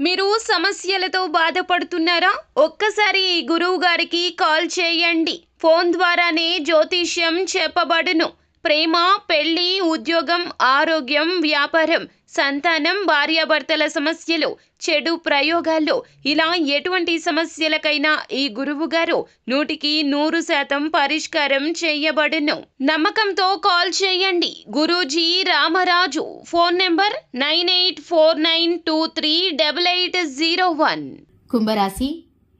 మీరు సమస్యలతో బాధపడుతున్నారా? ఒక్కసారి ఈ గురువు గారికి కాల్ చేయండి. ఫోన్ ద్వారానే జ్యోతిష్యం చెప్పబడును. ప్రేమ, పెళ్లి, ఉద్యోగం, ఆరోగ్యం, వ్యాపారం, సంతానం, భార్యాభర్తల సమస్యలు, చెడు ప్రయోగాలు, ఇలా ఎటువంటి సమస్యలకైనా ఈ గురువు గారు 100% పరిష్కారం చేయబడును. నమ్మకంతో కాల్ చేయండి. గురూజీ రామరాజు. Phone number 9849238801. కుంభరాశి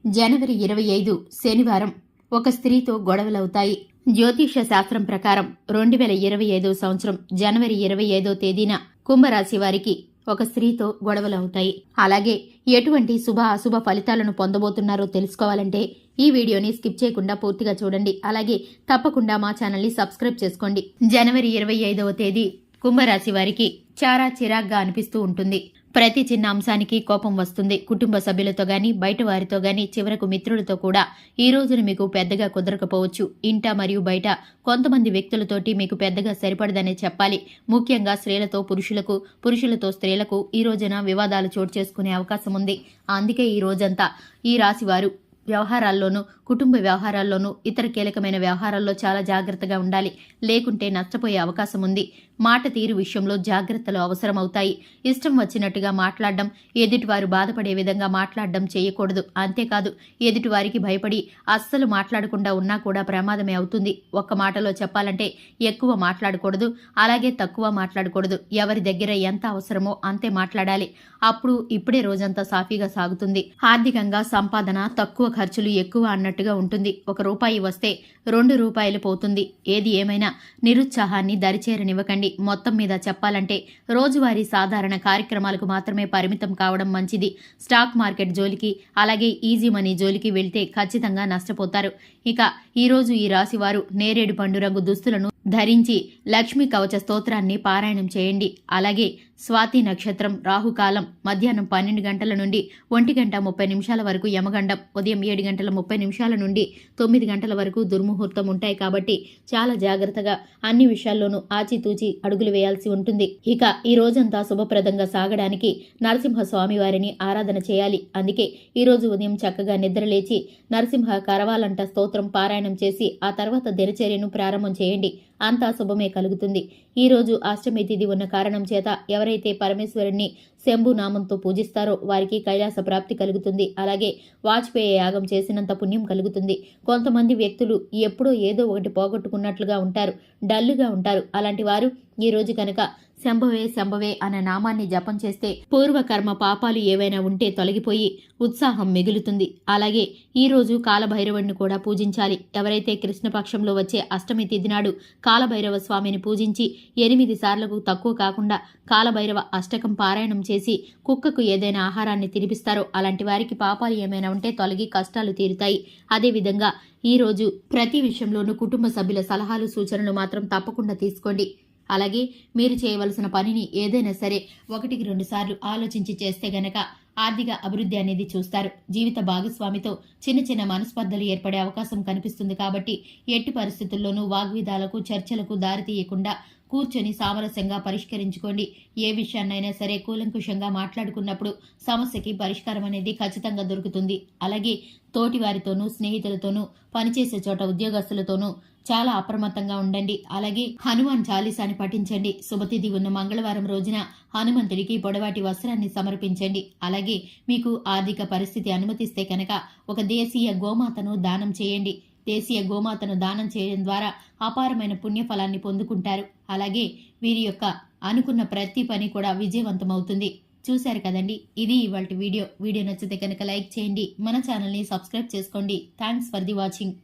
జనవరి 25 శనివారం. ఒక స్త్రీతో గొడవలవుతాయి. జ్యోతిష శాస్త్రం ప్రకారం 2025 సంవత్సరం జనవరి 25వ తేదీన కుంభరాశి వారికి ఒక స్త్రీతో గొడవలవుతాయి. అలాగే ఎటువంటి శుభ అశుభ ఫలితాలను పొందబోతున్నారో తెలుసుకోవాలంటే ఈ వీడియోని స్కిప్ చేయకుండా పూర్తిగా చూడండి. అలాగే తప్పకుండా మా ఛానల్ని సబ్స్క్రైబ్ చేసుకోండి. జనవరి 25వ తేదీ కుంభరాశి వారికి చాలా చిరాగ్గా అనిపిస్తూ ఉంటుంది. ప్రతి చిన్న అంశానికి కోపం వస్తుంది. కుటుంబ సభ్యులతో గాని, బయట వారితో గాని, చివరకు మిత్రులతో కూడా ఈ రోజున మీకు పెద్దగా కుదరకపోవచ్చు. ఇంట మరియు బయట కొంతమంది వ్యక్తులతోటి మీకు పెద్దగా సరిపడదనే చెప్పాలి. ముఖ్యంగా స్త్రీలతో పురుషులకు, పురుషులతో స్త్రీలకు ఈ రోజున వివాదాలు చోటు చేసుకునే అవకాశం ఉంది. అందుకే ఈ రోజంతా ఈ రాశివారు వ్యవహారాల్లోనూ, కుటుంబ వ్యవహారాల్లోనూ, ఇతర కీలకమైన వ్యవహారాల్లో చాలా జాగ్రత్తగా ఉండాలి. లేకుంటే నష్టపోయే అవకాశం ఉంది. మాట తీరు విషయంలో జాగ్రత్తలు అవసరమవుతాయి. ఇష్టం వచ్చినట్టుగా మాట్లాడడం, ఎదుటివారు బాధపడే విధంగా మాట్లాడడం చేయకూడదు. అంతేకాదు ఎదుటివారికి భయపడి అస్సలు మాట్లాడకుండా ఉన్నా కూడా ప్రమాదమే అవుతుంది. ఒక్క మాటలో చెప్పాలంటే ఎక్కువ మాట్లాడకూడదు, అలాగే తక్కువ మాట్లాడకూడదు. ఎవరి దగ్గర ఎంత అవసరమో అంతే మాట్లాడాలి. అప్పుడు ఇప్పుడే రోజంతా సాఫీగా సాగుతుంది. ఆర్థికంగా సంపాదన తక్కువ, ఖర్చులు ఎక్కువ అన్నట్టుగా ఉంటుంది. ₹1 వస్తే ₹2 పోతుంది. ఏది ఏమైనా నిరుత్సాహాన్ని దరిచేరనివ్వకండి. మొత్తం మీద చెప్పాలంటే రోజువారీ సాధారణ కార్యక్రమాలకు మాత్రమే పరిమితం కావడం మంచిది. స్టాక్ మార్కెట్ జోలికి, అలాగే ఈజీ మనీ జోలికి వెళ్తే ఖచ్చితంగా నష్టపోతారు. ఇక ఈరోజు ఈ రాశివారు నేరేడు పండు రంగు దుస్తులను ధరించి లక్ష్మీ కవచ స్తోత్రాన్ని పారాయణం చేయండి. అలాగే స్వాతి నక్షత్రం, రాహుకాలం మధ్యాహ్నం 12 గంటల నుండి 1:30 వరకు యమగండం, ఉదయం 7:30 నుండి 9 గంటల వరకు దుర్ముహూర్తం ఉంటాయి. కాబట్టి చాలా జాగ్రత్తగా అన్ని విషయాల్లోనూ ఆచితూచి అడుగులు వేయాల్సి ఉంటుంది. ఇక ఈ రోజంతా శుభప్రదంగా సాగడానికి నరసింహస్వామి వారిని ఆరాధన చేయాలి. అందుకే ఈ రోజు ఉదయం చక్కగా నిద్రలేచి నరసింహ కరవాలంట స్తోత్రం పారాయణం చేసి ఆ తర్వాత దినచర్యను ప్రారంభం చేయండి. అంతా శుభమే కలుగుతుంది. ఈ రోజు అష్టమి తిథి ఉన్న కారణం చేత ఎవరైతే పరమేశ్వరుణ్ణి శంభు నామంతో పూజిస్తారో వారికి కైలాస ప్రాప్తి కలుగుతుంది. అలాగే వాజ్పేయి యాగం చేసినంత పుణ్యం కలుగుతుంది. కొంతమంది వ్యక్తులు ఎప్పుడో ఏదో ఒకటి పోగొట్టుకున్నట్లుగా ఉంటారు, డల్లుగా ఉంటారు. అలాంటి వారు ఈ రోజు కనుక శంభవే శంభవే అనే నామాన్ని జపం చేస్తే పూర్వకర్మ పాపాలు ఏవైనా ఉంటే తొలగిపోయి ఉత్సాహం మిగులుతుంది. అలాగే ఈ రోజు కాలభైరవుడిని కూడా పూజించాలి. ఎవరైతే కృష్ణపక్షంలో వచ్చే అష్టమి తిథి నాడు కాలభైరవ స్వామిని పూజించి 8 సార్లకు తక్కువ కాకుండా కాలభైరవ అష్టకం పారాయణం చేసి కుక్కకు ఏదైనా ఆహారాన్ని తినిపిస్తారో అలాంటి వారికి పాపాలు ఏమైనా ఉంటే తొలగి కష్టాలు తీరుతాయి. అదేవిధంగా ఈ రోజు ప్రతి విషయంలోనూ కుటుంబ సభ్యుల సలహాలు, సూచనలు మాత్రం తప్పకుండా తీసుకోండి. అలాగే మీరు చేయవలసిన పనిని ఏదైనా సరే 1-2 సార్లు ఆలోచించి చేస్తే గనక ఆర్థిక అభివృద్ధి అనేది చూస్తారు. జీవిత భాగస్వామితో చిన్న చిన్న మనస్పర్ధలు ఏర్పడే అవకాశం కనిపిస్తుంది. కాబట్టి ఎట్టి పరిస్థితుల్లోనూ వాగ్విదాలకు, చర్చలకు దారితీయకుండా కూర్చొని సామరస్యంగా పరిష్కరించుకోండి. ఏ విషయాన్నైనా సరే కూలంకుషంగా మాట్లాడుకున్నప్పుడు సమస్యకి పరిష్కారం అనేది ఖచ్చితంగా దొరుకుతుంది. అలాగే తోటి వారితోనూ, స్నేహితులతోనూ, పనిచేసే చోట ఉద్యోగస్తులతోనూ చాలా అప్రమత్తంగా ఉండండి. అలాగే హనుమాన్ చాలీసాని పఠించండి. శుభతిథి ఉన్న మంగళవారం రోజున హనుమంతుడికి పొడవాటి వస్త్రాన్ని సమర్పించండి. అలాగే మీకు ఆర్థిక పరిస్థితి అనుమతిస్తే కనుక ఒక దేశీయ గోమాతను దానం చేయండి. దేశీయ గోమాతను దానం చేయడం ద్వారా అపారమైన పుణ్యఫలాన్ని పొందుకుంటారు. అలాగే వీరి యొక్క అనుకున్న ప్రతి పని కూడా విజయవంతమవుతుంది. చూశారు కదండి, ఇది ఇవాల్టి వీడియో. వీడియో నచ్చితే కనుక లైక్ చేయండి, మన ఛానల్ని సబ్స్క్రైబ్ చేసుకోండి. Thanks for the watching.